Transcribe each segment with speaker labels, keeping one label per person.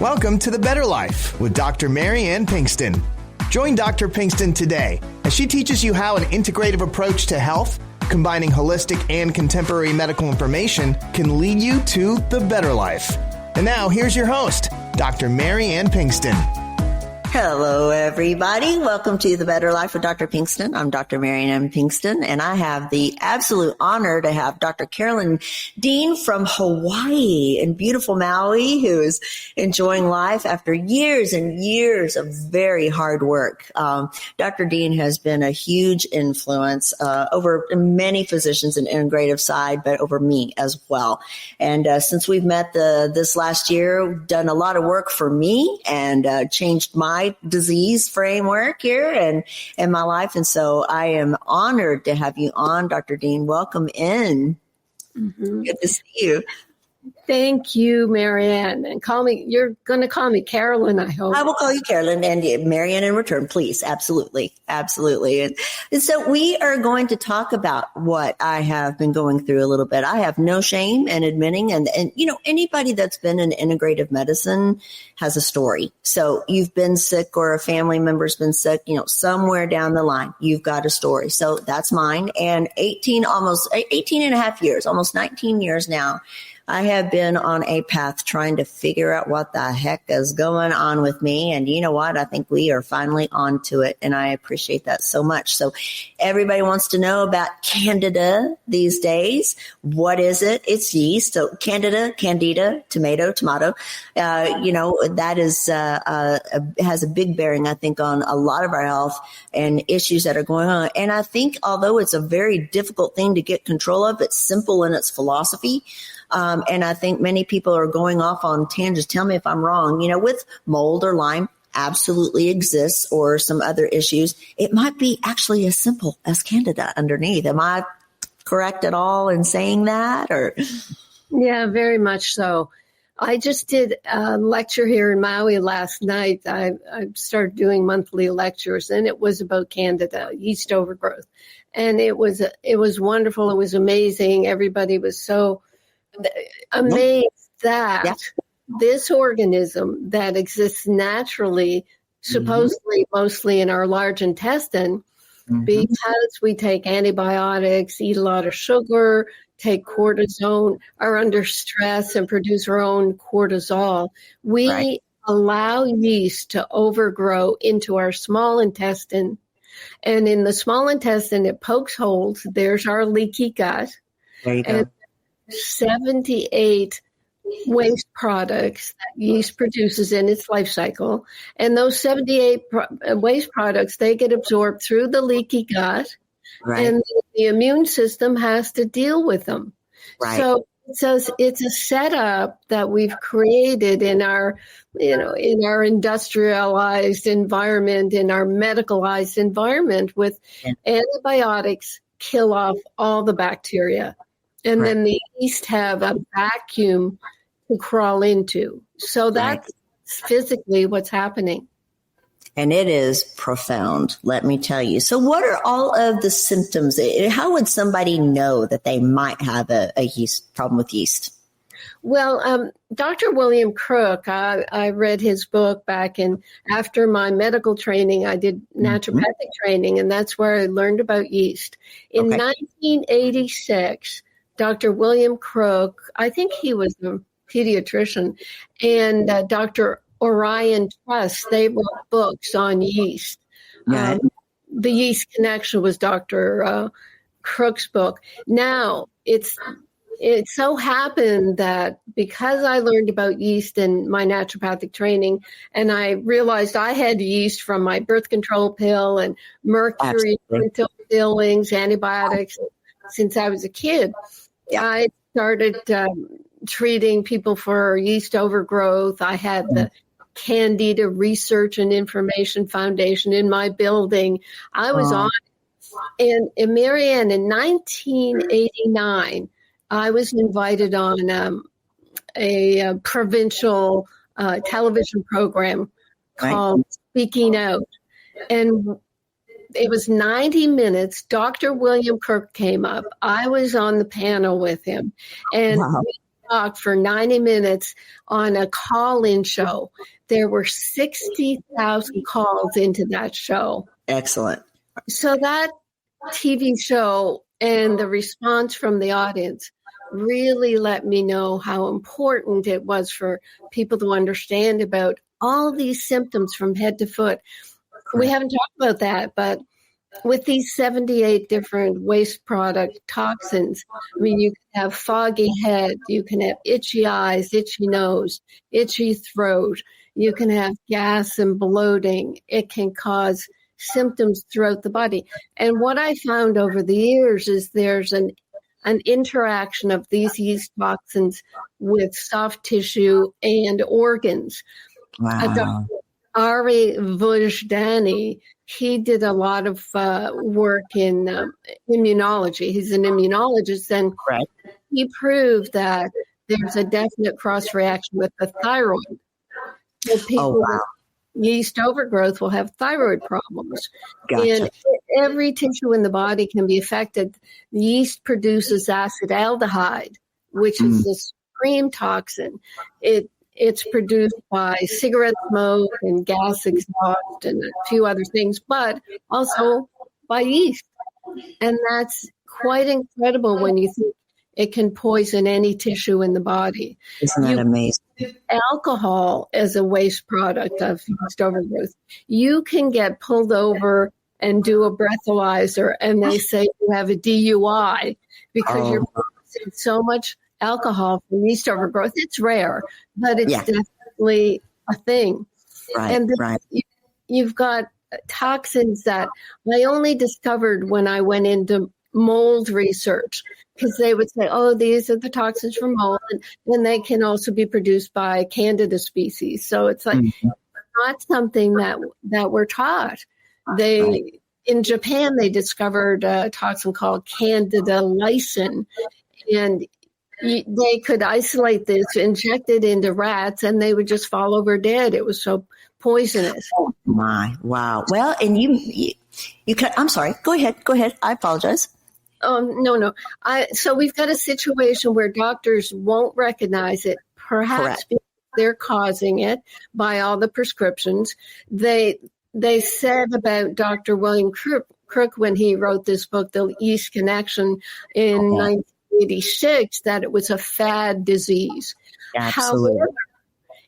Speaker 1: Welcome to The Better Life with Dr. Mary Ann Pinkston. Join Dr. Pinkston today as she teaches you how an integrative approach to health, combining holistic and contemporary medical information, can lead you to the better life. And now, here's your host, Dr. Mary Ann Pinkston.
Speaker 2: Hello, everybody. Welcome to The Better Life with Dr. Pinkston. I'm Dr. Mary Ann Pinkston, and I have the absolute honor to have Dr. Carolyn Dean from Hawaii in beautiful Maui, who is enjoying life after years and years of very hard work. Dr. Dean has been a huge influence over many physicians in integrative side, but over me as well. And since we've met this last year, done a lot of work for me and changed my disease framework here and in my life. And so I am honored to have you on, Dr. Dean. Welcome in. Mm-hmm. Good to see you.
Speaker 3: Thank you, Marianne. And you're going to call me Carolyn, I hope.
Speaker 2: I will call you Carolyn and Marianne in return, please. Absolutely. Absolutely. And so we are going to talk about what I have been going through a little bit. I have no shame in admitting, and you know, anybody that's been in integrative medicine has a story. So you've been sick or a family member's been sick, you know, somewhere down the line, you've got a story. So that's mine. And 18 and a half years, almost 19 years now, I have been on a path trying to figure out what the heck is going on with me. And you know what? I think we are finally on to it. And I appreciate that so much. So everybody wants to know about Candida these days. What is it? It's yeast. So Candida, tomato. You know, that is, has a big bearing, I think, on a lot of our health and issues that are going on. And I think although it's a very difficult thing to get control of, it's simple in its philosophy. And I think many people are going off on tangents. Tell me if I'm wrong. You know, with mold or Lyme absolutely exists, or some other issues, it might be actually as simple as Candida underneath. Am I correct at all in saying that? Or
Speaker 3: yeah, very much so. I just did a lecture here in Maui last night. I started doing monthly lectures, and it was about Candida, yeast overgrowth. And it was wonderful. It was amazing. Everybody was so amazed that this organism that exists naturally, supposedly mostly in our large intestine, because we take antibiotics, eat a lot of sugar, take cortisone, are under stress and produce our own cortisol, we allow yeast to overgrow into our small intestine. And in the small intestine, it pokes holes. There's our leaky gut.
Speaker 2: There you go.
Speaker 3: And 78 waste products that yeast produces in its life cycle. And those 78 waste products, they get absorbed through the leaky gut, and the immune system has to deal with them. So it's a setup that we've created in our, you know, in our industrialized environment, in our medicalized environment, with antibiotics kill off all the bacteria. And then the yeast have a vacuum to crawl into. So that's physically what's happening.
Speaker 2: And it is profound, let me tell you. So what are all of the symptoms? How would somebody know that they might have a yeast problem with yeast?
Speaker 3: Well, Dr. William Crook, I read his book back after my medical training. I did naturopathic training, and that's where I learned about yeast. In 1986, Dr. William Crook, I think he was a pediatrician, and Dr. Orion Trust, they wrote books on yeast. The Yeast Connection was Dr. Crook's book. Now, it so happened that because I learned about yeast in my naturopathic training, and I realized I had yeast from my birth control pill and mercury fillings, antibiotics, since I was a kid, I started treating people for yeast overgrowth. I had the Candida Research and Information Foundation in my building. I was on it. And Marianne, in 1989, I was invited on a provincial television program called Speaking Out. And it was 90 minutes. Dr. William Crook came up. I was on the panel with him. And talk for 90 minutes on a call-in show. There were 60,000 calls into that show.
Speaker 2: Excellent.
Speaker 3: So that TV show and the response from the audience really let me know how important it was for people to understand about all these symptoms from head to foot. Correct. We haven't talked about that, but with these 78 different waste product toxins, I mean, you can have foggy head, you can have itchy eyes, itchy nose, itchy throat, you can have gas and bloating. It can cause symptoms throughout the body. And what I found over the years is there's an interaction of these yeast toxins with soft tissue and organs.
Speaker 2: Wow.
Speaker 3: Dr. Ari Vojdani, he did a lot of work in immunology. He's an immunologist, and he proved that there's a definite cross-reaction with the thyroid. So people with yeast overgrowth will have thyroid problems.
Speaker 2: Gotcha.
Speaker 3: And every tissue in the body can be affected. The yeast produces acetaldehyde, which is the supreme toxin. It's produced by cigarette smoke and gas exhaust and a few other things, but also by yeast. And that's quite incredible when you think it can poison any tissue in the body.
Speaker 2: Isn't that amazing?
Speaker 3: Alcohol as a waste product of yeast overgrowth. You can get pulled over and do a breathalyzer, and they say you have a DUI because you're producing so much alcohol from yeast overgrowth. It's rare, but it's definitely a thing.
Speaker 2: Right,
Speaker 3: and you've got toxins that I only discovered when I went into mold research, because they would say, oh, these are the toxins from mold, and they can also be produced by Candida species. So it's like not something that we're taught. In Japan, they discovered a toxin called Candida lysine, and they could isolate this, inject it into rats, and they would just fall over dead. It was so poisonous.
Speaker 2: Oh my, wow. Well, and you can, I'm sorry, go ahead. I apologize.
Speaker 3: No. So we've got a situation where doctors won't recognize it, perhaps because they're causing it by all the prescriptions. They said about Dr. William Crook when he wrote this book, The Yeast Connection, in 1986, that it was a fad disease.
Speaker 2: Absolutely.
Speaker 3: However,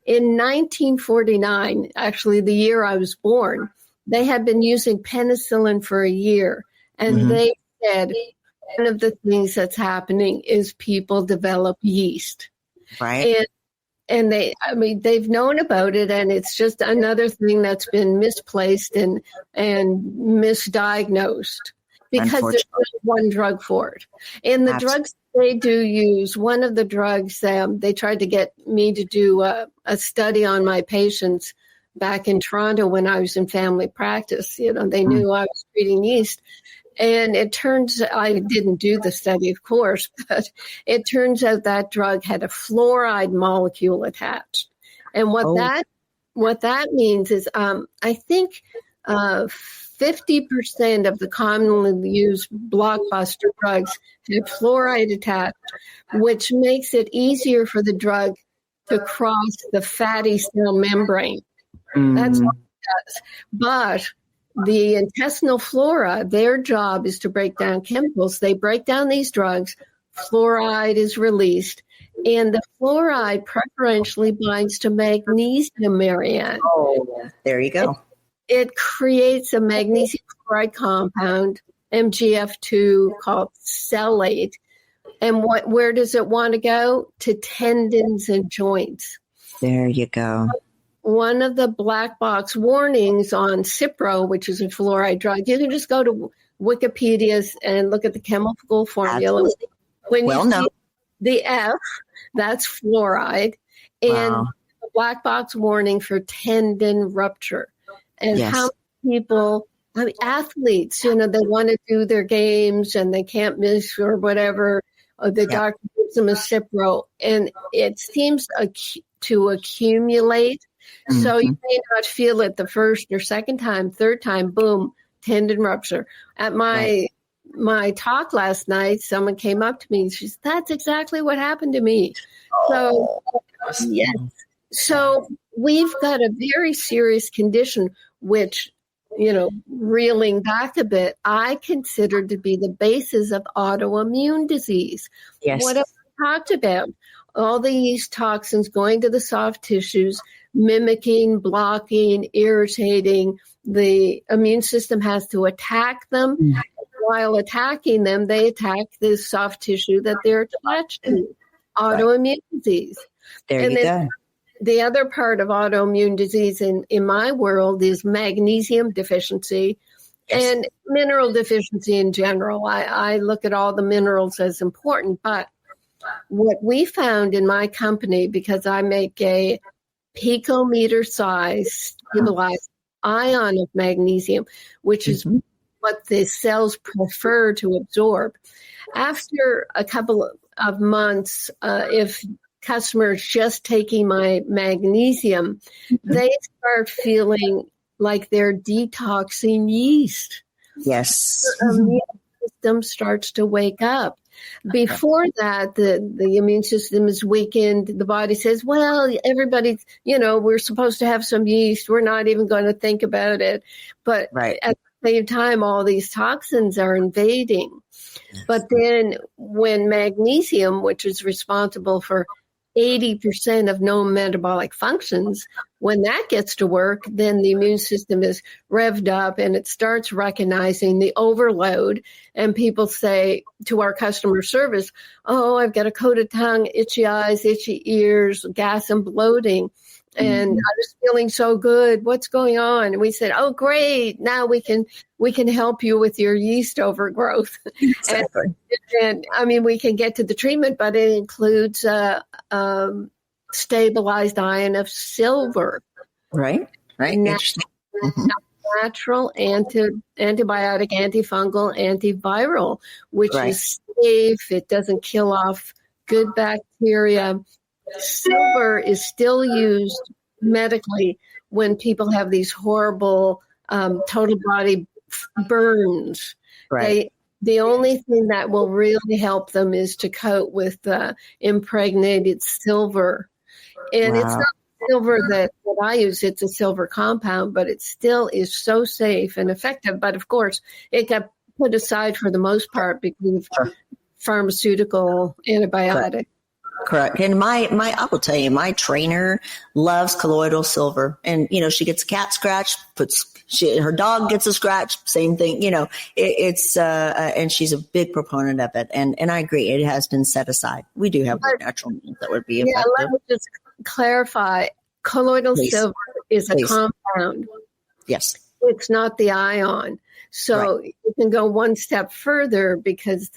Speaker 3: in 1949, actually the year I was born, they had been using penicillin for a year, and they said one of the things that's happening is people develop yeast.
Speaker 2: Right.
Speaker 3: And they've known about it, and it's just another thing that's been misplaced and misdiagnosed because there's one drug for it. And the drugs they do use, one of the drugs, they tried to get me to do a study on my patients back in Toronto when I was in family practice. You know, they knew I was treating yeast. And it turns, I didn't do the study, of course, but it turns out that drug had a fluoride molecule attached. And what that means is, I think 50% of the commonly used blockbuster drugs have fluoride attached, which makes it easier for the drug to cross the fatty cell membrane. That's what it does. But the intestinal flora, their job is to break down chemicals. They break down these drugs, fluoride is released, and the fluoride preferentially binds to magnesium, Marianne.
Speaker 2: Oh, there you go.
Speaker 3: It creates a magnesium chloride compound, MgF2, called cellate. And where does it want to go? To tendons and joints.
Speaker 2: There you go.
Speaker 3: One of the black box warnings on Cipro, which is a fluoride drug, you can just go to Wikipedia and look at the chemical formula.
Speaker 2: Absolutely.
Speaker 3: When you see the F, that's fluoride, and the black box warning for tendon rupture. And how people, athletes, you know, they want to do their games and they can't miss or whatever. The doctor gives them a Cipro, and it seems to accumulate. So you may not feel it the first or second time, third time, boom, tendon rupture. At my my talk last night, someone came up to me and she said, "That's exactly what happened to me." So, yes. So we've got a very serious condition, which, reeling back a bit, I consider to be the basis of autoimmune disease.
Speaker 2: Yes.
Speaker 3: What have we talked about? All the yeast toxins going to the soft tissues, mimicking, blocking, irritating. The immune system has to attack them. While attacking them, they attack the soft tissue that they're attached to. Autoimmune disease.
Speaker 2: There you go.
Speaker 3: The other part of autoimmune disease in my world is magnesium deficiency and mineral deficiency in general. I look at all the minerals as important, but what we found in my company, because I make a picometer size stabilized ion of magnesium, which is what the cells prefer to absorb. After a couple of months, if customers just taking my magnesium, they start feeling like they're detoxing yeast.
Speaker 2: Yes.
Speaker 3: The immune system starts to wake up. Before that, the immune system is weakened. The body says, well, everybody, we're supposed to have some yeast. We're not even going to think about it. But at the same time, all these toxins are invading. But then when magnesium, which is responsible for 80% of known metabolic functions, when that gets to work, then the immune system is revved up and it starts recognizing the overload. And people say to our customer service, "Oh, I've got a coated tongue, itchy eyes, itchy ears, gas and bloating. And I was feeling so good. What's going on?" And we said, "Oh, great. Now we can help you with your yeast overgrowth."
Speaker 2: Exactly.
Speaker 3: And I mean, we can get to the treatment, but it includes stabilized ion of silver.
Speaker 2: Right. Interesting.
Speaker 3: Natural antibiotic, antifungal, antiviral, which is safe. It doesn't kill off good bacteria. Silver is still used medically when people have these horrible total body burns. The only thing that will really help them is to coat with impregnated silver. And it's not silver that I use, it's a silver compound, but it still is so safe and effective. But of course, it got put aside for the most part because of pharmaceutical antibiotic.
Speaker 2: Correct. And I will tell you, my trainer loves colloidal silver, and she gets a cat scratch, her dog gets a scratch, same thing. And she's a big proponent of it, and I agree, it has been set aside. We do have natural means that would be effective.
Speaker 3: Let me just clarify: colloidal silver is a compound.
Speaker 2: Yes,
Speaker 3: it's not the ion. So you can go one step further because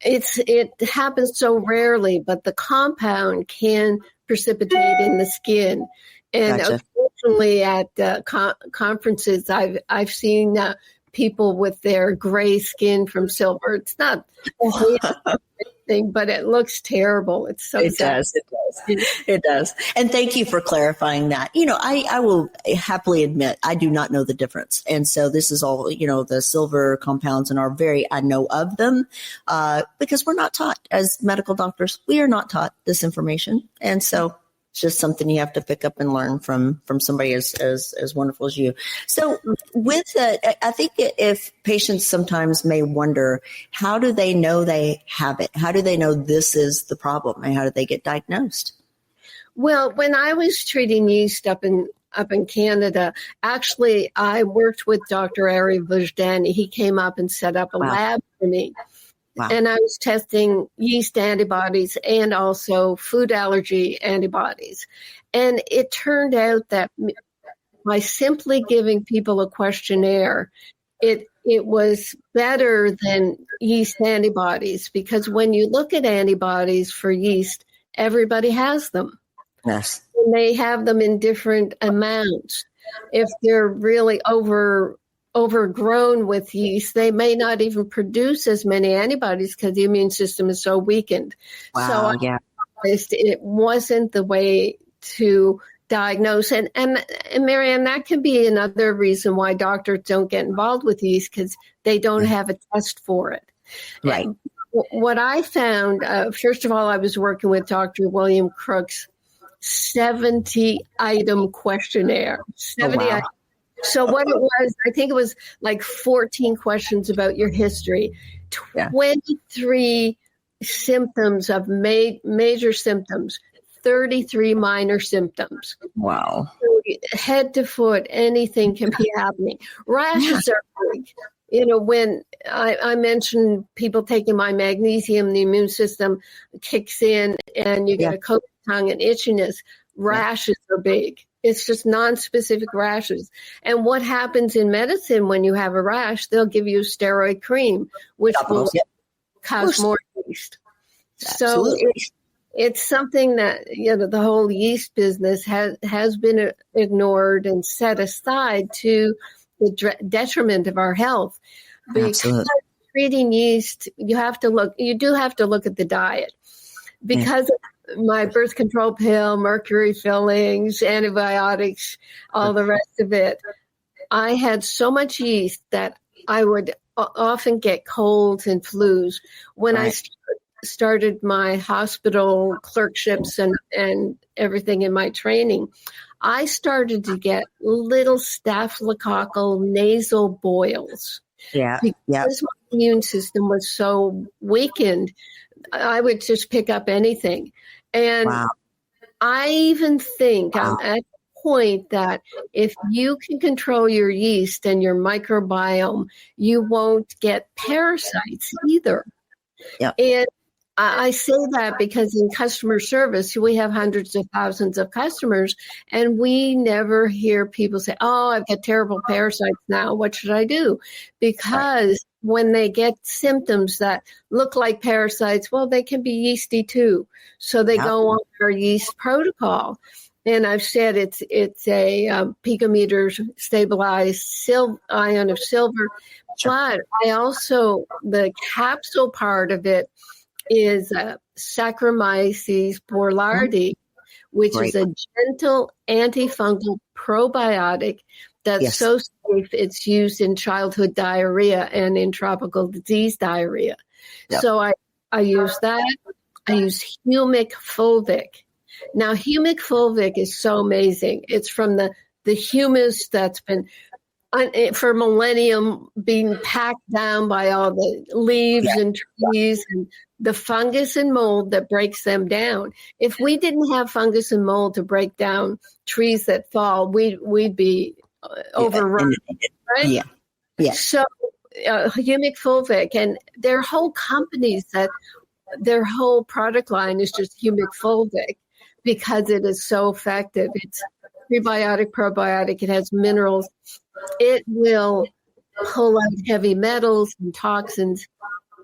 Speaker 3: it happens so rarely, but the compound can precipitate in the skin. And unfortunately, at conferences, I've seen people with their gray skin from silver. It's not anything, but it looks terrible. It's so sad.
Speaker 2: It does. And thank you for clarifying that. I will happily admit I do not know the difference. And so this is all, the silver compounds I know of them because we're not taught as medical doctors. We are not taught this information. And so it's just something you have to pick up and learn from somebody as wonderful as you. So with I think if patients sometimes may wonder, how do they know they have it? How do they know this is the problem? And how do they get diagnosed?
Speaker 3: Well, when I was treating yeast up in Canada, actually, I worked with Dr. Ari Vojdani. He came up and set up a lab for me. Wow. And I was testing yeast antibodies and also food allergy antibodies. And it turned out that by simply giving people a questionnaire, it was better than yeast antibodies, because when you look at antibodies for yeast, everybody has them.
Speaker 2: Yes.
Speaker 3: And they have them in different amounts. If they're really overgrown with yeast, they may not even produce as many antibodies because the immune system is so weakened.
Speaker 2: Wow,
Speaker 3: so I realized it wasn't the way to diagnose. And Marianne, that can be another reason why doctors don't get involved with yeast, because they don't have a test for it.
Speaker 2: Right.
Speaker 3: And what I found, first of all, I was working with Dr. William Crook's 70-item questionnaire. 70 items. So what it was, I think it was like 14 questions about your history, 23 symptoms of major symptoms, 33 minor symptoms.
Speaker 2: Wow.
Speaker 3: So head to foot, anything can be happening. Rashes are big. You know, when I mentioned people taking my magnesium, the immune system kicks in and you get a coat tongue and itchiness. Rashes are big. It's just non-specific rashes. And what happens in medicine when you have a rash, they'll give you a steroid cream, which will cause more yeast. So it's something that, you know, the whole yeast business has been ignored and set aside to the detriment of our health. Because treating yeast, you do have to look at the diet. Because of my birth control pill, mercury fillings, antibiotics, all the rest of it, I had so much yeast that I would often get colds and flus. When I started my hospital clerkships and everything in my training, I started to get little staphylococcal nasal boils. Because my immune system was so weakened, I would just pick up anything. And I even think I'm at the point that if you can control your yeast and your microbiome, you won't get parasites either. And I say that because in customer service, we have hundreds of thousands of customers, and we never hear people say, oh, I've got terrible parasites now. What should I do? Because when they get symptoms that look like parasites, well, they can be yeasty too. So they go on our yeast protocol. And I've said it's a picometer stabilized ion of silver. But I also, the capsule part of it is Saccharomyces boulardii, which is a gentle antifungal probiotic that's so safe it's used in childhood diarrhea and in tropical disease diarrhea. So I use that. I use humic fulvic. Now, humic fulvic is so amazing. It's from the humus that's been for millennium being packed down by all the leaves and trees and the fungus and mold that breaks them down. If we didn't have fungus and mold to break down trees that fall, we'd be overrun, right? So humic fulvic, and there are whole companies that their whole product line is just humic fulvic because it is so effective. It's prebiotic, probiotic. It has minerals. It will pull out heavy metals and toxins.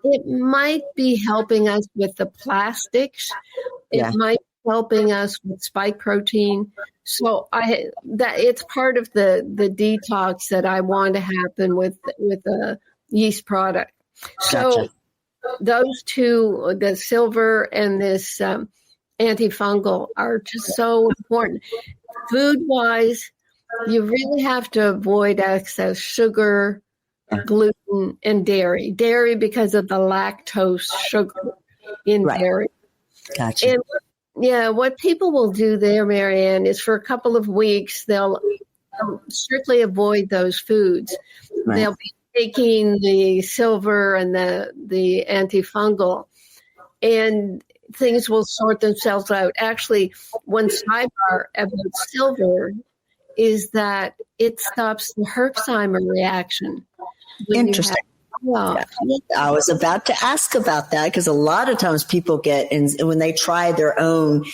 Speaker 3: It might be helping us with the plastics. It might be helping us with spike protein. So it's part of the detox that I want to happen with a yeast product. So those two, the silver and this antifungal, are just so important. Food-wise, you really have to avoid excess sugar, gluten, and dairy. Dairy because of the lactose sugar in dairy. And what people will do there, Marianne, is for a couple of weeks, they'll strictly avoid those foods. They'll be taking the silver and the antifungal, and things will sort themselves out. Actually, one sidebar about silver is that it stops the Herxheimer reaction.
Speaker 2: Interesting. I was about to ask about that because a lot of times people get, and when they try their own,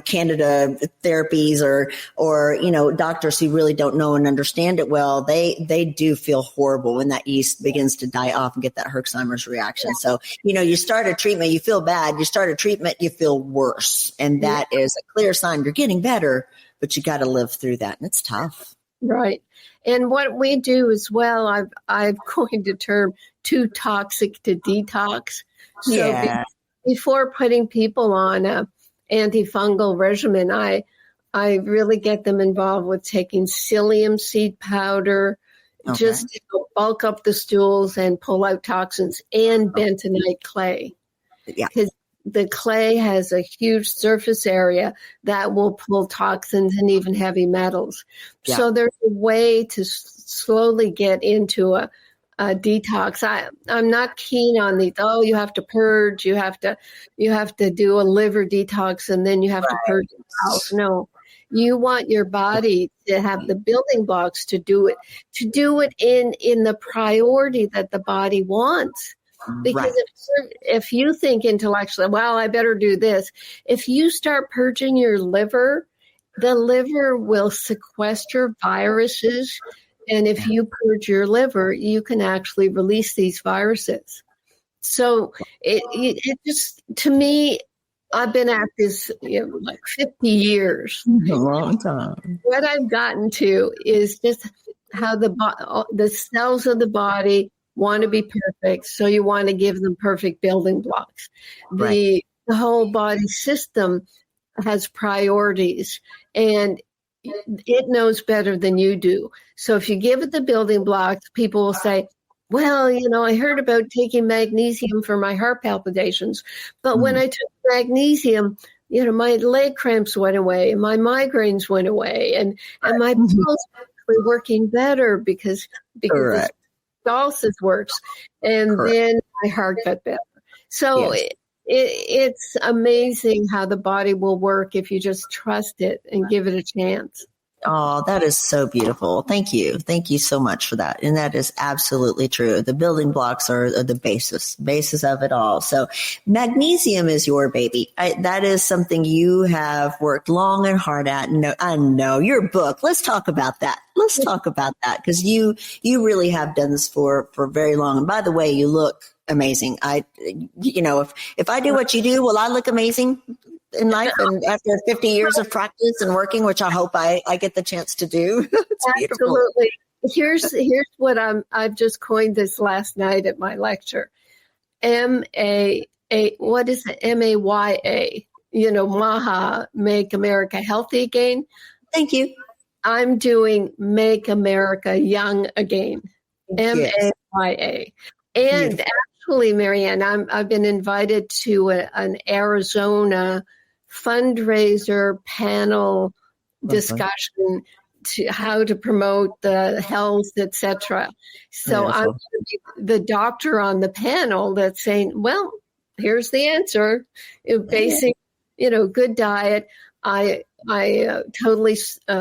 Speaker 2: Candida therapies or, doctors who really don't know and understand it well, they do feel horrible when that yeast begins to die off and get that Herxheimer's reaction. So, you start a treatment, you feel bad. You start a treatment, you feel worse. And that is a clear sign you're getting better, but you got to live through that. And it's tough.
Speaker 3: Right. And what we do as well, I've coined the term too toxic to detox. So before putting people on a antifungal regimen, I really get them involved with taking psyllium seed powder, just to bulk up the stools and pull out toxins, and bentonite clay.
Speaker 2: Yeah.
Speaker 3: Because the clay has a huge surface area that will pull toxins and even heavy metals.
Speaker 2: Yeah.
Speaker 3: So there's a way to slowly get into a detox. I'm not keen on these. Oh, you have to purge. You have to do a liver detox, and then you have to purge the bowels. No, you want your body to have the building blocks to do it in the priority that the body wants. Because if you think intellectually, well, I better do this. If you start purging your liver, the liver will sequester viruses. And if you purge your liver, you can actually release these viruses. So it just, to me, I've been at this like 50 years.
Speaker 2: A long time.
Speaker 3: What I've gotten to is just how the cells of the body want to be perfect, so you want to give them perfect building blocks. The whole body system has priorities, and it knows better than you do. So if you give it the building blocks, people will say, well, I heard about taking magnesium for my heart palpitations, but when I took magnesium, my leg cramps went away, and my migraines went away, and my pills were working better because dialysis works, and then my heart got better. So it's amazing how the body will work if you just trust it and give it a chance.
Speaker 2: Oh, that is so beautiful. Thank you. Thank you so much for that. And that is absolutely true. The building blocks are the basis of it all. So magnesium is your baby. That is something you have worked long and hard at. No, I know your book. Let's talk about that. Because you really have done this for very long. And by the way, you look amazing. If I do what you do, will I look amazing in life? And after 50 years of practice and working, which I hope I get the chance to do. It's
Speaker 3: Absolutely. Beautiful. Here's what I've just coined this last night at my lecture. What is it? MAYA, MAHA, Make America Healthy Again.
Speaker 2: Thank you.
Speaker 3: I'm doing Make America Young Again.
Speaker 2: Yes.
Speaker 3: MAYA. And actually, Marianne, I've been invited to an Arizona fundraiser panel discussion to how to promote the health, etc. So I'm going to be the doctor on the panel that's saying, well, here's the answer. Basic, good diet. I totally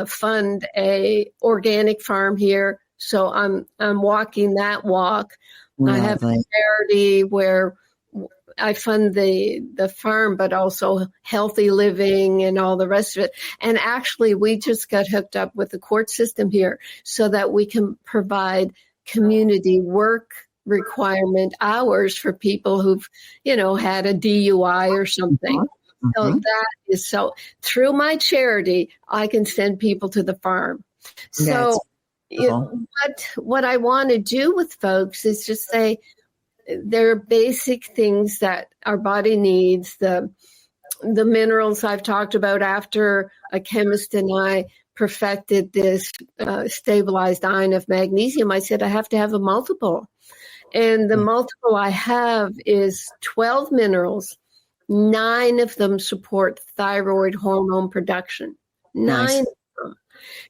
Speaker 3: fund a organic farm here, so I'm walking that walk. I have a charity where I fund the farm, but also healthy living and all the rest of it. And actually, we just got hooked up with the court system here so that we can provide community work requirement hours for people who've, had a DUI or something. So that is through my charity, I can send people to the farm. So what I want to do with folks is just say there are basic things that our body needs, the minerals I've talked about after a chemist and I perfected this stabilized ion of magnesium. I said I have to have a multiple. And the multiple I have is 12 minerals. 9 of them support thyroid hormone production. 9 of them.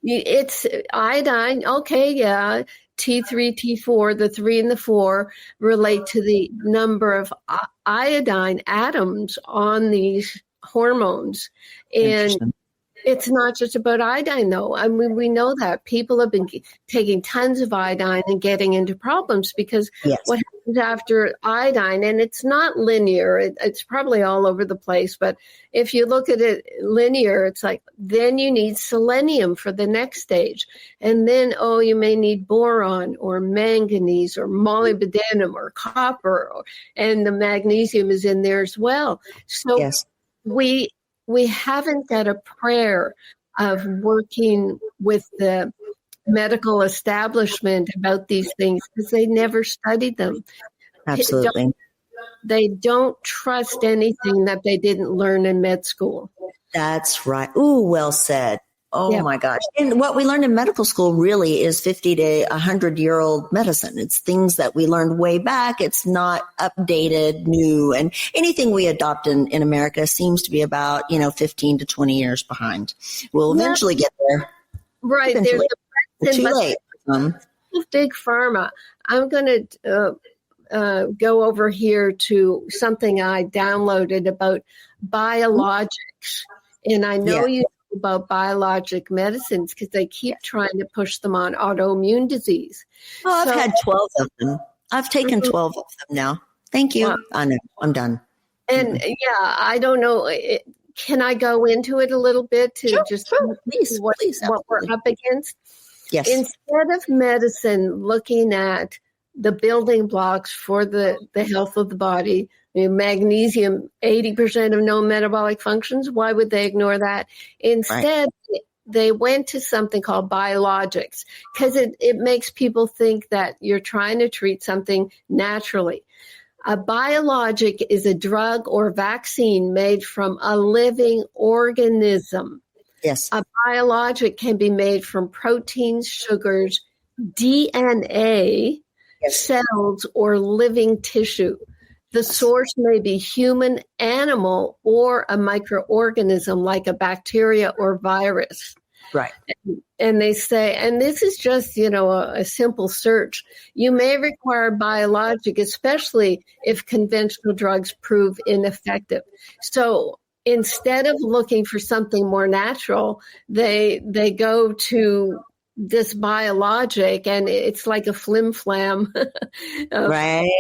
Speaker 3: It's iodine. Okay, yeah. T3, T4, the 3 and the 4 relate to the number of iodine atoms on these hormones. And it's not just about iodine, though. I mean, we know that people have been taking tons of iodine and getting into problems because what happens after iodine, and it's not linear, it's probably all over the place, but if you look at it linear, it's like, then you need selenium for the next stage. And then, you may need boron or manganese or molybdenum or copper, and the magnesium is in there as well. So we haven't got a prayer of working with the medical establishment about these things because they never studied them.
Speaker 2: Absolutely.
Speaker 3: They don't trust anything that they didn't learn in med school.
Speaker 2: That's right. Ooh, well said. Oh my gosh. And what we learned in medical school really is 50 to 100-year-old medicine. It's things that we learned way back. It's not updated, new, and anything we adopt in America seems to be about, 15 to 20 years behind. We'll eventually get there.
Speaker 3: Right.
Speaker 2: Eventually.
Speaker 3: There's
Speaker 2: Too late.
Speaker 3: Big pharma. I'm going to go over here to something I downloaded about biologics. And I know you about biologic medicines because they keep trying to push them on autoimmune disease.
Speaker 2: Oh, I've had 12 of them. I've taken 12 of them now. Thank you. Wow. I know. I'm done.
Speaker 3: And I don't know. Can I go into it a little bit to please, what we're up against?
Speaker 2: Yes.
Speaker 3: Instead of medicine looking at the building blocks for the health of the body, magnesium, 80% of known metabolic functions. Why would they ignore that? Instead, they went to something called biologics because it makes people think that you're trying to treat something naturally. A biologic is a drug or vaccine made from a living organism.
Speaker 2: Yes.
Speaker 3: A biologic can be made from proteins, sugars, DNA, cells, or living tissue. The source may be human, animal, or a microorganism like a bacteria or virus.
Speaker 2: Right.
Speaker 3: And they say, and this is just, a simple search. You may require biologic, especially if conventional drugs prove ineffective. So instead of looking for something more natural, they go to this biologic, and it's like a flim-flam.
Speaker 2: Right.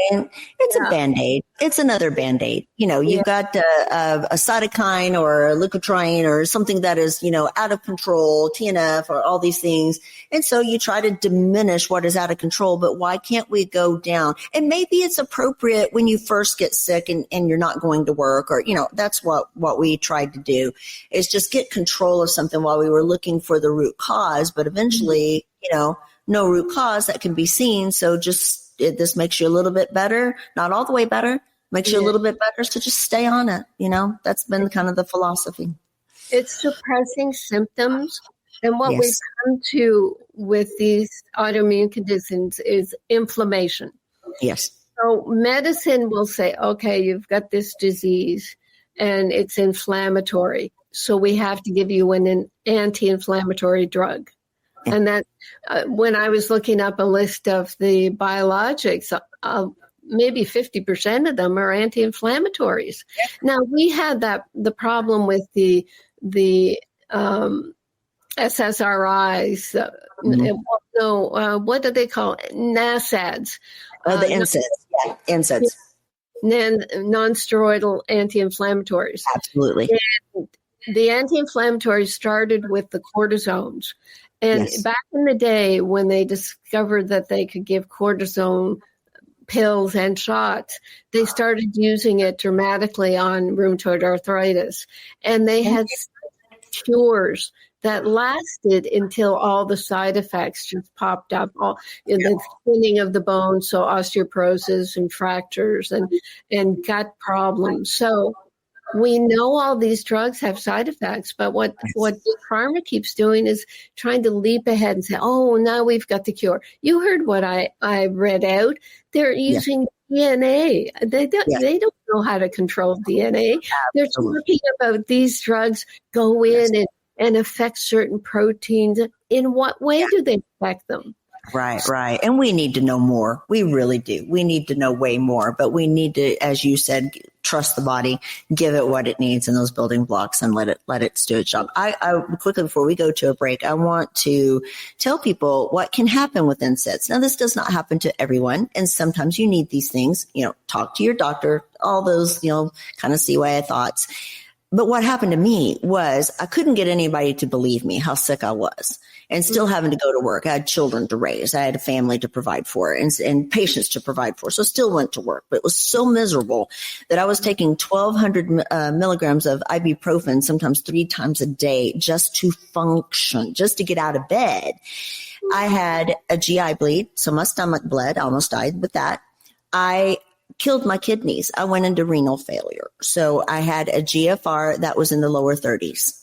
Speaker 2: It's a Band-Aid. It's another Band-Aid. You've got a cytokine or a leukotriene or something that is, out of control, TNF or all these things. And so you try to diminish what is out of control, but why can't we go down? And maybe it's appropriate when you first get sick and you're not going to work, or, that's what we tried to do, is just get control of something while we were looking for the root cause. But eventually, no root cause that can be seen. So this makes you a little bit better, not all the way better, makes you a little bit better. So just stay on it. That's been kind of the philosophy.
Speaker 3: It's suppressing symptoms. And what we've come to with these autoimmune conditions is inflammation.
Speaker 2: Yes.
Speaker 3: So medicine will say, okay, you've got this disease and it's inflammatory. So we have to give you an anti-inflammatory drug. Yeah. And that when I was looking up a list of the biologics, maybe 50% of them are anti-inflammatories. Yeah. Now we had the problem with the SSRIs. What do they call it? NSAIDs.
Speaker 2: The NSAIDs. Yeah, NSAIDs.
Speaker 3: Non-steroidal anti-inflammatories.
Speaker 2: Absolutely.
Speaker 3: And the anti-inflammatories started with the cortisones. And back in the day when they discovered that they could give cortisone pills and shots, they started using it dramatically on rheumatoid arthritis. And they had cures that lasted until all the side effects just popped up, the thinning of the bone, so osteoporosis and fractures and gut problems. So we know all these drugs have side effects, but what pharma keeps doing is trying to leap ahead and say, oh, now we've got the cure. You heard what I read out. They're using DNA. They don't know how to control DNA. Absolutely. They're talking about these drugs go in and affect certain proteins. In what way do they affect them?
Speaker 2: Right. And we need to know more. We really do. We need to know way more, but we need to, as you said, trust the body, give it what it needs in those building blocks and let it do its job. I quickly, before we go to a break, I want to tell people what can happen with NSAIDs. Now, this does not happen to everyone. And sometimes you need these things, talk to your doctor, all those, kind of CYA thoughts. But what happened to me was I couldn't get anybody to believe me how sick I was, and still having to go to work. I had children to raise. I had a family to provide for and patients to provide for. So still went to work, but it was so miserable that I was taking 1,200 milligrams of ibuprofen, sometimes 3 times a day, just to function, just to get out of bed. I had a GI bleed, so my stomach bled. I almost died with that. I killed my kidneys. I went into renal failure. So I had a GFR that was in the lower 30s.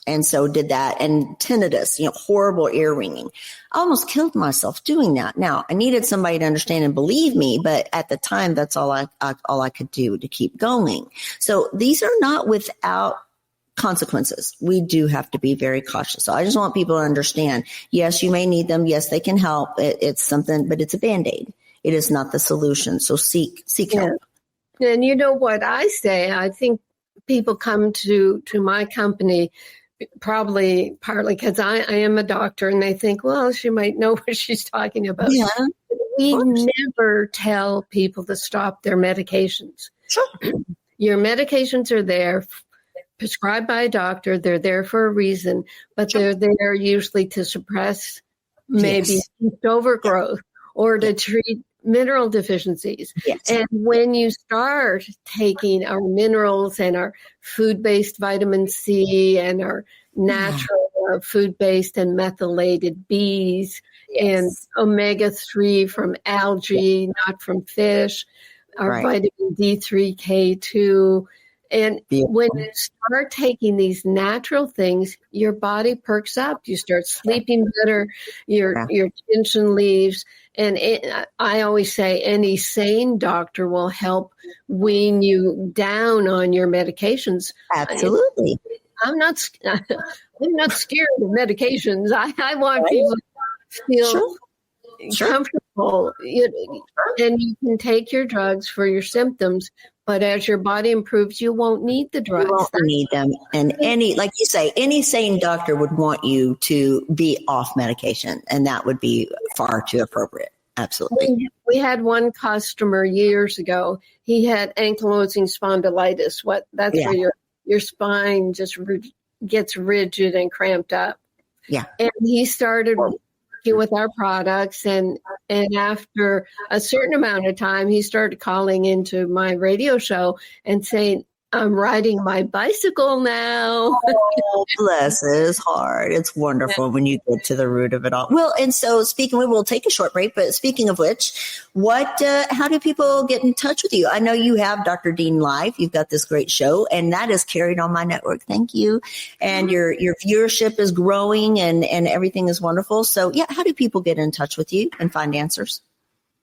Speaker 2: And so did that, and tinnitus, horrible ear ringing. I almost killed myself doing that. Now, I needed somebody to understand and believe me, but at the time, that's all I could do to keep going. So these are not without consequences. We do have to be very cautious. So I just want people to understand, yes, you may need them. Yes, they can help. It's something, but it's a Band-Aid. It is not the solution. So seek help.
Speaker 3: And you know what I say? I think people come to my company probably partly because I am a doctor, and they think, well, she might know what she's talking about.
Speaker 2: Yeah.
Speaker 3: We never tell people to stop their medications.
Speaker 2: Sure.
Speaker 3: Your medications are there, prescribed by a doctor. They're there for a reason, but they're there usually to suppress maybe overgrowth or to treat mineral deficiencies.
Speaker 2: Yes.
Speaker 3: And when you start taking our minerals and our food-based vitamin C and our natural food-based and methylated Bs and omega-3 from algae, not from fish, our vitamin D3, K2. And when you start taking these natural things, your body perks up. You start sleeping better. Your tension leaves. And I always say any sane doctor will help wean you down on your medications.
Speaker 2: Absolutely.
Speaker 3: I'm not scared of medications. I want people to feel comfortable. And you can take your drugs for your symptoms, but as your body improves, you won't need the drugs.
Speaker 2: You won't need them. And like you say, any sane doctor would want you to be off medication, and that would be far too appropriate. Absolutely.
Speaker 3: We had one customer years ago. He had ankylosing spondylitis. That's where your spine just gets rigid and cramped up. Yeah. And he started with our products, and after a certain amount of time, he started calling into my radio show and saying, I'm riding my bicycle now.
Speaker 2: Oh, bless his heart. It's wonderful when you get to the root of it all. Well, and so we'll take a short break, but speaking of which, how do people get in touch with you? I know you have Dr. Dean Live. You've got this great show, and that is carried on my network. Thank you. And your viewership is growing, and everything is wonderful. So how do people get in touch with you and find answers?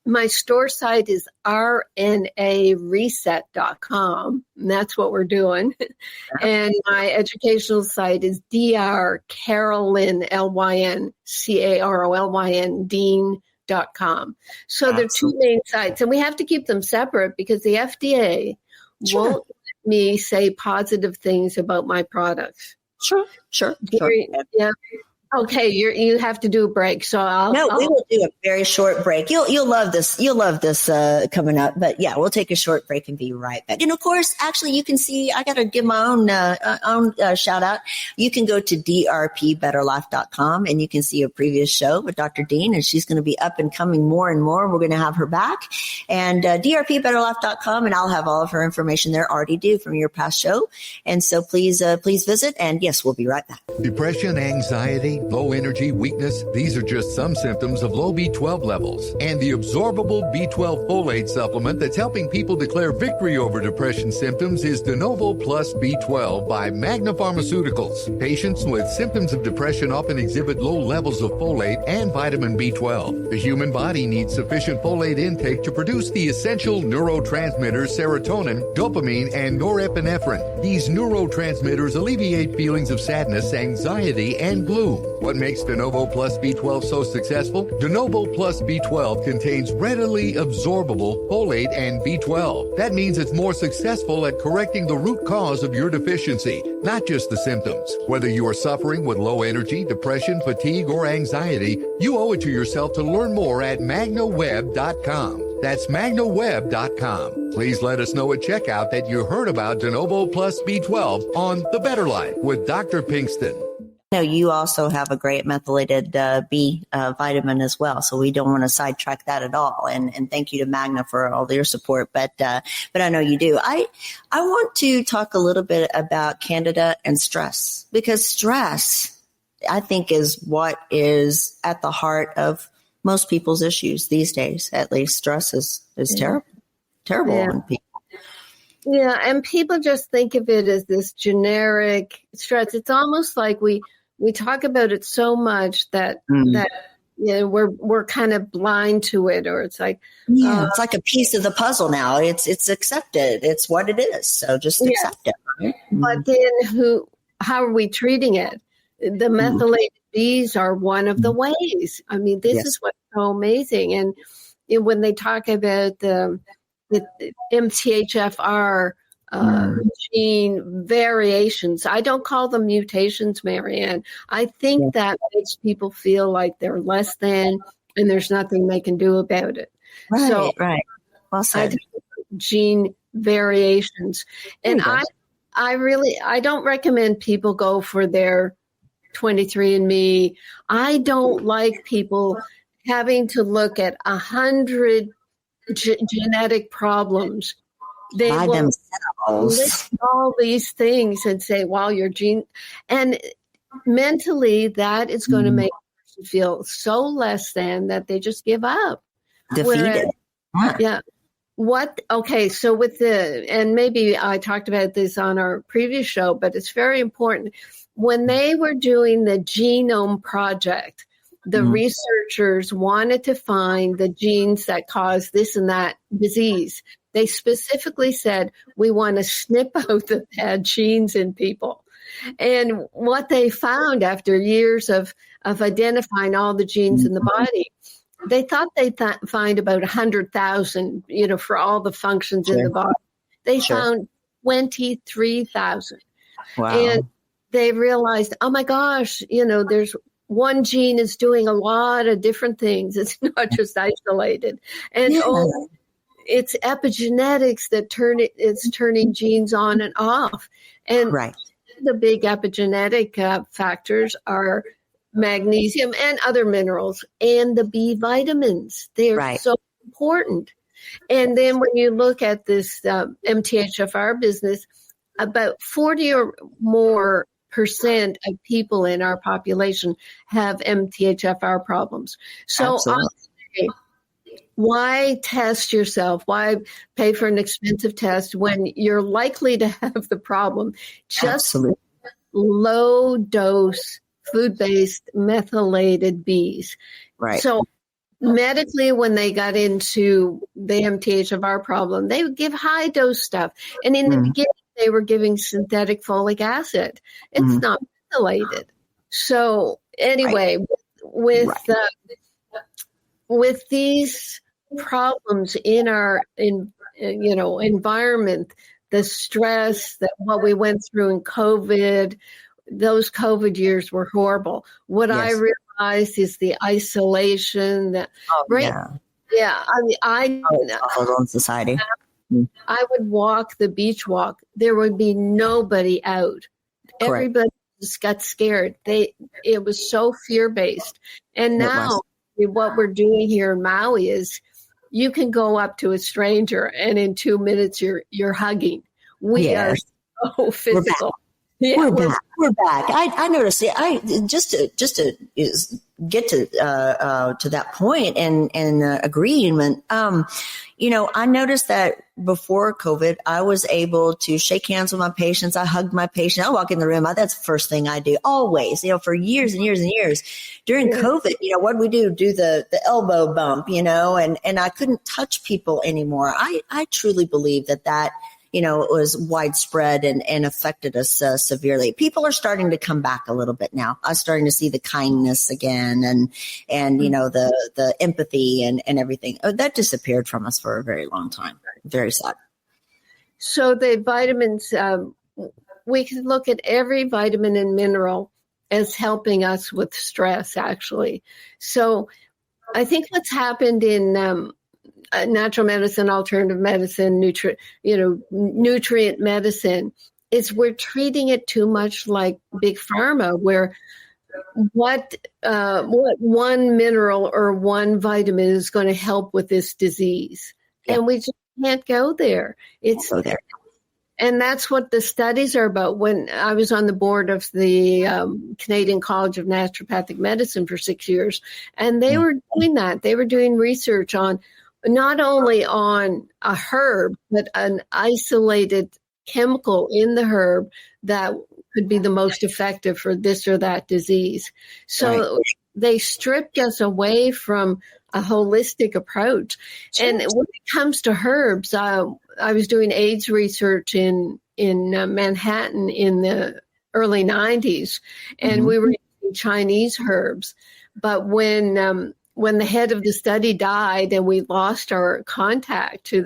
Speaker 3: My store site is rnareset.com, and that's what we're doing. And my educational site is drcarolyn, LYN, Dean.com. So there are two main sites, and we have to keep them separate because the FDA won't let me say positive things about my products.
Speaker 2: Sure.
Speaker 3: Yeah. Okay, you have to do a break, so
Speaker 2: we will do a very short break. You'll love this. You'll love this coming up. But we'll take a short break and be right back. And of course, actually, you can see. I got to give my own shout out. You can go to drpbetterlife.com and you can see a previous show with Dr. Dean, and she's going to be up and coming more and more. We're going to have her back, and drpbetterlife.com, and I'll have all of her information there already due from your past show. And so please visit. And yes, we'll be right back.
Speaker 4: Depression, anxiety, low energy, weakness, these are just some symptoms of low B12 levels. And the absorbable B12 folate supplement that's helping people declare victory over depression symptoms is De Novo Plus B12 by Magna Pharmaceuticals. Patients with symptoms of depression often exhibit low levels of folate and vitamin B12. The human body needs sufficient folate intake to produce the essential neurotransmitters serotonin, dopamine, and norepinephrine. These neurotransmitters alleviate feelings of sadness, anxiety, and gloom. What makes De Novo Plus B12 so successful? De Novo Plus B12 contains readily absorbable folate and B12. That means it's more successful at correcting the root cause of your deficiency, not just the symptoms. Whether you are suffering with low energy, depression, fatigue, or anxiety, you owe it to yourself to learn more at magnaweb.com. That's magnaweb.com. Please let us know at checkout that you heard about De Novo Plus B12 on The Better Life with Dr. Pinkston.
Speaker 2: You also have a great methylated B vitamin as well, so we don't want to sidetrack that at all. And thank you to Magna for all their support, but I know you do. I want to talk a little bit about Candida and stress, because stress, I think, is what is at the heart of most people's issues these days. At least stress is terrible. terrible
Speaker 3: Yeah.
Speaker 2: on people.
Speaker 3: Yeah, and people just think of it as this generic stress. It's almost like we talk about it so much that we're kind of blind to it, or it's like
Speaker 2: it's like a piece of the puzzle now. It's accepted. It's what it is. So just accept it. Right?
Speaker 3: But then how are we treating it? The methylated Bs are one of the ways. I mean, this is what's so amazing. And when they talk about the MTHFR gene variations, I don't call them mutations, Marianne. I think that makes people feel like they're less than and there's nothing they can do about it.
Speaker 2: Right. Well said.
Speaker 3: Gene variations. And I don't recommend people go for their 23andMe. I don't like people having to look at 100 genetic problems. They
Speaker 2: By
Speaker 3: will
Speaker 2: themselves.
Speaker 3: list all these things and say, "Well, your gene," and mentally, that is going to make a person feel so less than that they just give up.
Speaker 2: Defeated.
Speaker 3: Yeah. Okay. So and maybe I talked about this on our previous show, but it's very important. When they were doing the Genome Project, the researchers wanted to find the genes that cause this and that disease. They specifically said, we want to snip out the bad genes in people. And what they found after years of identifying all the genes in the body, they thought they'd find about 100,000, for all the functions in the body. They found 23,000.
Speaker 2: Wow.
Speaker 3: And they realized, oh my gosh, there's one gene is doing a lot of different things. It's not just isolated. And it's epigenetics that it's turning genes on and off. And the big epigenetic factors are magnesium and other minerals and the B vitamins. They're so important. And then when you look at this MTHFR business, about 40 or more % of people in our population have MTHFR problems. So why test yourself? Why pay for an expensive test when you're likely to have the problem? Just low dose food-based methylated Bs. Right. So medically, when they got into the MTHFR problem, they would give high dose stuff. And in the beginning, they were giving synthetic folic acid. It's not methylated. So anyway, with these problems in our environment, the stress, that what we went through in COVID, those COVID years were horrible. What I realized is the isolation. I mean,
Speaker 2: awful in society.
Speaker 3: I would walk the beach walk. There would be nobody out. Everybody just got scared. It was so fear-based. And now what we're doing here in Maui is you can go up to a stranger and in 2 minutes you're hugging. We are so physical.
Speaker 2: We're back. I noticed it. Just to get to that point and agreement. I noticed that before COVID, I was able to shake hands with my patients. I hugged my patient. I walk in the room. That's the first thing I do always, for years and years and years. During COVID, what did we do? Do the elbow bump, and I couldn't touch people anymore. I truly believe that it was widespread and affected us severely. People are starting to come back a little bit now. I'm starting to see the kindness again and the empathy and everything. That disappeared from us for a very long time. Very sad.
Speaker 3: So the vitamins, we can look at every vitamin and mineral as helping us with stress, actually. So I think what's happened in natural medicine, alternative medicine, nutrient medicine, is we're treating it too much like big pharma, where what one mineral or one vitamin is going to help with this disease, and we just can't go there. And that's what the studies are about. When I was on the board of the Canadian College of Naturopathic Medicine for 6 years, and they were doing that. They were doing research on not only on a herb, but an isolated chemical in the herb that could be the most effective for this or that disease. So they stripped us away from a holistic approach. And when it comes to herbs, I was doing AIDS research in Manhattan in the early 90s, and we were using Chinese herbs. But when the head of the study died and we lost our contact to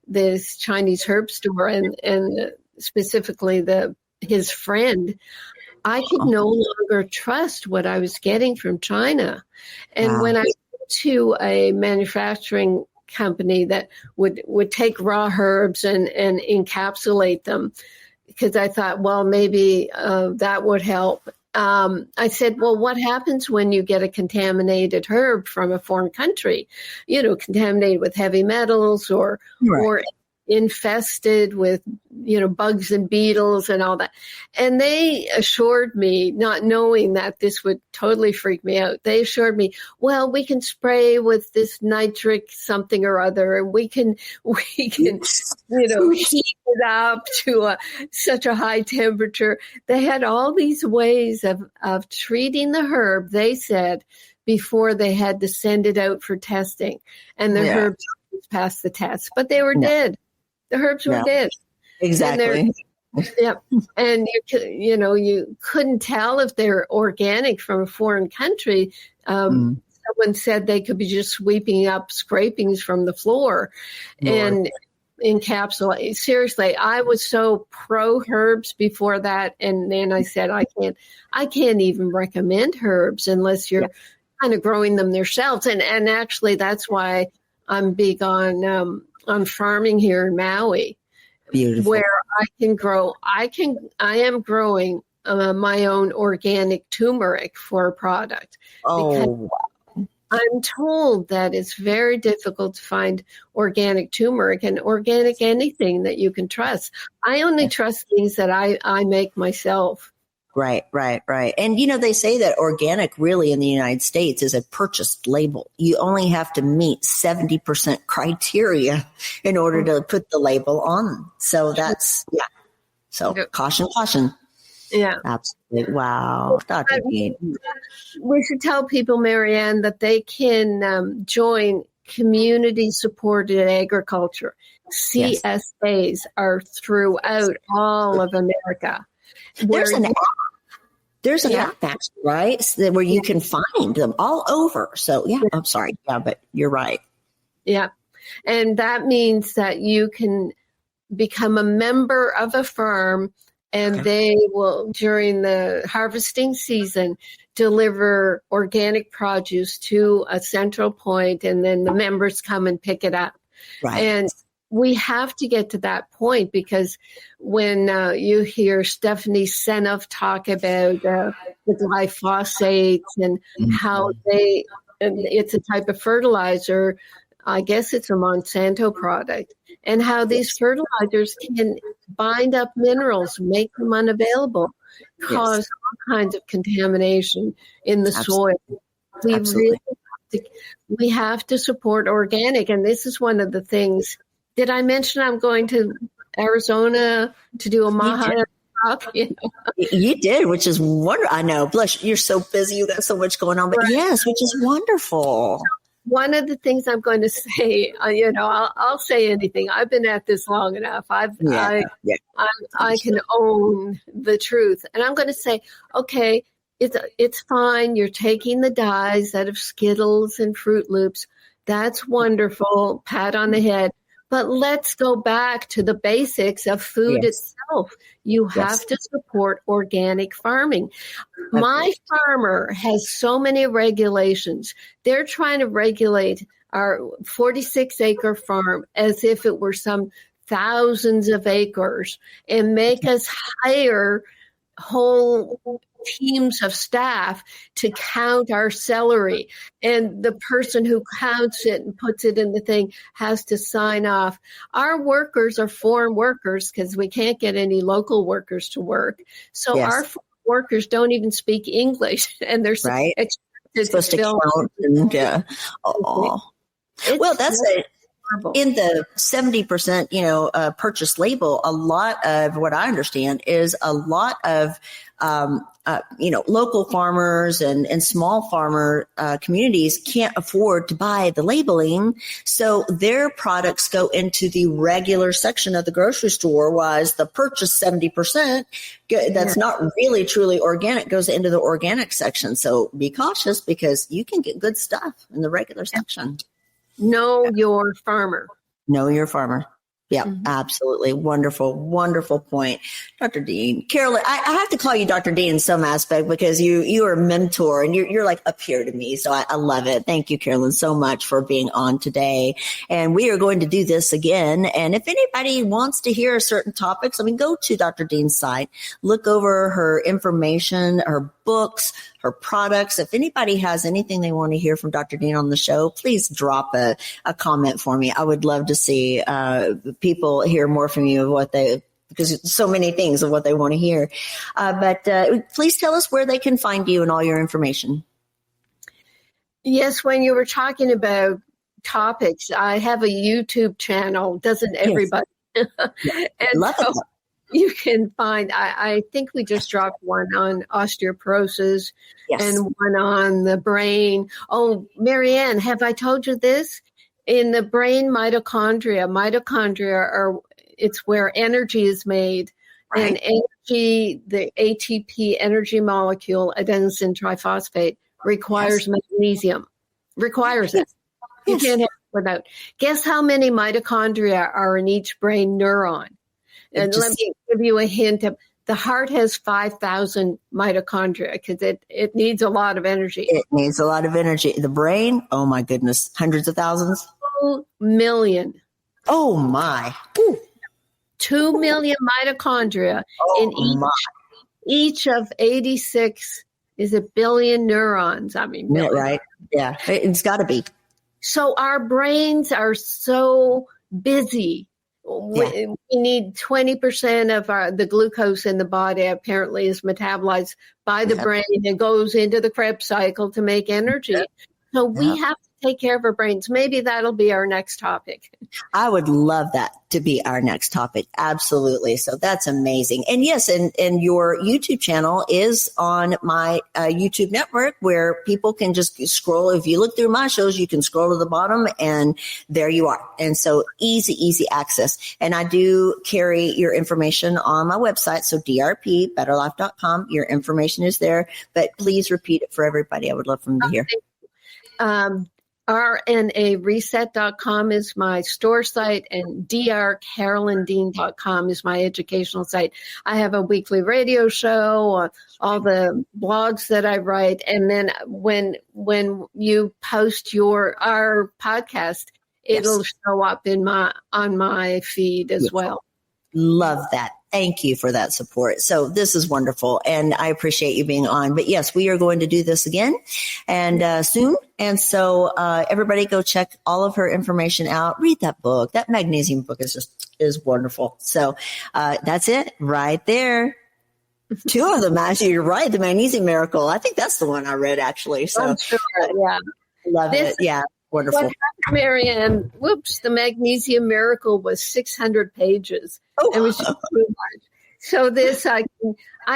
Speaker 3: this Chinese herb store and specifically his friend, I could no longer trust what I was getting from China. And when I went to a manufacturing company that would take raw herbs and encapsulate them, because I thought, well, maybe that would help. I said, well, what happens when you get a contaminated herb from a foreign country, contaminated with heavy metals or infested with, bugs and beetles and all that. And they assured me, not knowing that this would totally freak me out, they assured me, well, we can spray with this nitric something or other, and we can heat it up to such a high temperature. They had all these ways of treating the herb, they said, before they had to send it out for testing. And the herbs passed the test, but they were dead. The herbs were dead.
Speaker 2: Exactly.
Speaker 3: And you couldn't tell if they're organic from a foreign country. Someone said they could be just sweeping up scrapings from the floor and encapsulate. Seriously, I was so pro herbs before that, and then I said I can't even recommend herbs unless you're kind of growing them themselves. And actually, that's why I'm big on farming here in Maui.
Speaker 2: Beautiful.
Speaker 3: Where I am growing my own organic turmeric for a product.
Speaker 2: Oh, wow.
Speaker 3: I'm told that it's very difficult to find organic turmeric and organic anything that you can trust. I only trust things that I make myself.
Speaker 2: Right. And, they say that organic really in the United States is a purchased label. You only have to meet 70% criteria in order to put the label on. So that's, So caution.
Speaker 3: Yeah.
Speaker 2: Absolutely. Wow. Dr. Dean.
Speaker 3: We should tell people, Marianne, that they can join community supported agriculture. CSAs are throughout all of America.
Speaker 2: There's an app, actually, right? Where you can find them all over. So, I'm sorry. Yeah, but you're right.
Speaker 3: Yeah. And that means that you can become a member of a farm, and they will, during the harvesting season, deliver organic produce to a central point, and then the members come and pick it up.
Speaker 2: Right.
Speaker 3: And we have to get to that point, because when you hear Stephanie Seneff talk about the glyphosates and how it's a type of fertilizer, I guess it's a Monsanto product, and how these fertilizers can bind up minerals, make them unavailable, cause all kinds of contamination in the soil. We have to support organic, and this is one of the things. Did I mention I'm going to Arizona to do a Maha talk?
Speaker 2: You did, which is wonderful. I know. Bless you, you're so busy. You got so much going on. But yes, which is wonderful.
Speaker 3: One of the things I'm going to say, I'll say anything. I've been at this long enough. I can own the truth. And I'm going to say, okay, it's fine. You're taking the dyes out of Skittles and Fruit Loops. That's wonderful. Pat on the head. But let's go back to the basics of food itself. You have to support organic farming. My farmer has so many regulations. They're trying to regulate our 46-acre farm as if it were some thousands of acres and make us hire whole teams of staff to count our celery, and the person who counts it and puts it in the thing has to sign off. Our workers are foreign workers because we can't get any local workers to work. So our foreign workers don't even speak English, and they're expected
Speaker 2: to count. And, Well, that's in the 70%, purchase label. A lot of what I understand is a lot of, local farmers and small farmer communities can't afford to buy the labeling. So their products go into the regular section of the grocery store, while the purchase 70% that's not really truly organic goes into the organic section. So be cautious, because you can get good stuff in the regular section.
Speaker 3: Know your farmer.
Speaker 2: Know your farmer. Yeah, absolutely. Wonderful, wonderful point. Dr. Dean. Carolyn, I have to call you Dr. Dean in some aspect, because you are a mentor and you're like up here to me. So I love it. Thank you, Carolyn, so much for being on today. And we are going to do this again. And if anybody wants to hear certain topics, go to Dr. Dean's site, look over her information, her books, her products. If anybody has anything they want to hear from Dr. Dean on the show, please drop a comment for me. I would love to see people hear more from you of because so many things of what they want to hear. But please tell us where they can find you and all your information.
Speaker 3: Yes, when you were talking about topics, I have a YouTube channel. Doesn't everybody?
Speaker 2: Yes.
Speaker 3: And love it. You can find, I think we just dropped one on osteoporosis and one on the brain. Oh, Marianne, have I told you this? In the brain, mitochondria it's where energy is made. Right. And energy, the ATP energy molecule, adenosine triphosphate, requires magnesium. Requires it. You can't have it without. Guess how many mitochondria are in each brain neuron? And let me give you a hint. The heart has 5,000 mitochondria because it needs a lot of energy.
Speaker 2: It needs a lot of energy. The brain, oh my goodness, hundreds of thousands?
Speaker 3: 2 million.
Speaker 2: Oh my.
Speaker 3: 2 million mitochondria in each of 86 is a billion neurons. Billion.
Speaker 2: Yeah, right. Yeah, it's got to be.
Speaker 3: So our brains are so busy. We need 20% of the glucose in the body apparently is metabolized by the brain and goes into the Krebs cycle to make energy. So we have to take care of our brains. Maybe that'll be our next topic.
Speaker 2: I would love that to be our next topic. Absolutely. So that's amazing. And yes, and your YouTube channel is on my YouTube network, where people can just scroll. If you look through my shows, you can scroll to the bottom and there you are. And so easy access. And I do carry your information on my website. So drpbetterlife.com. Your information is there, but please repeat it for everybody. I would love for them to hear.
Speaker 3: RNAreset.com is my store site, and drcarolyndean.com is my educational site. I have a weekly radio show, all the blogs that I write, and then when you post our podcast, it'll show up on my feed as well.
Speaker 2: Love that. Thank you for that support. So this is wonderful, and I appreciate you being on. But yes, we are going to do this again and soon. And so everybody go check all of her information out. Read that book. That Magnesium book is wonderful. So that's it right there. 2 of them, actually. You're right. The Magnesium Miracle. I think that's the one I read, actually. So
Speaker 3: I'm sure. Yeah.
Speaker 2: Love it. Yeah. Wonderful.
Speaker 3: What happened, Marianne? The Magnesium Miracle was 600 pages. Oh. It was just too much. So this I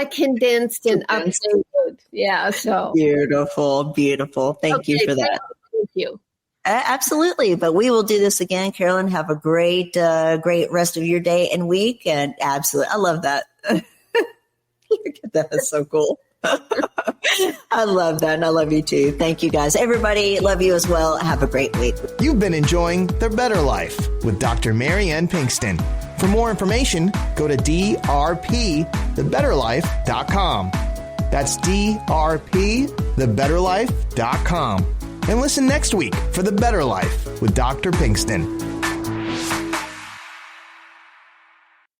Speaker 3: condensed and updated. Yeah. So
Speaker 2: beautiful. Thank you for that.
Speaker 3: Thank you.
Speaker 2: Absolutely. But we will do this again. Carolyn, have a great rest of your day and week. And absolutely, I love that. Look at that. That's so cool. I love that, and I love you too. Thank you, guys. Everybody, love you as well. Have a great week.
Speaker 1: You've been enjoying The Better Life with Dr. Marianne Pinkston. For more information, go to drpthebetterlife.com. That's drpthebetterlife.com. And listen next week for The Better Life with Dr. Pinkston.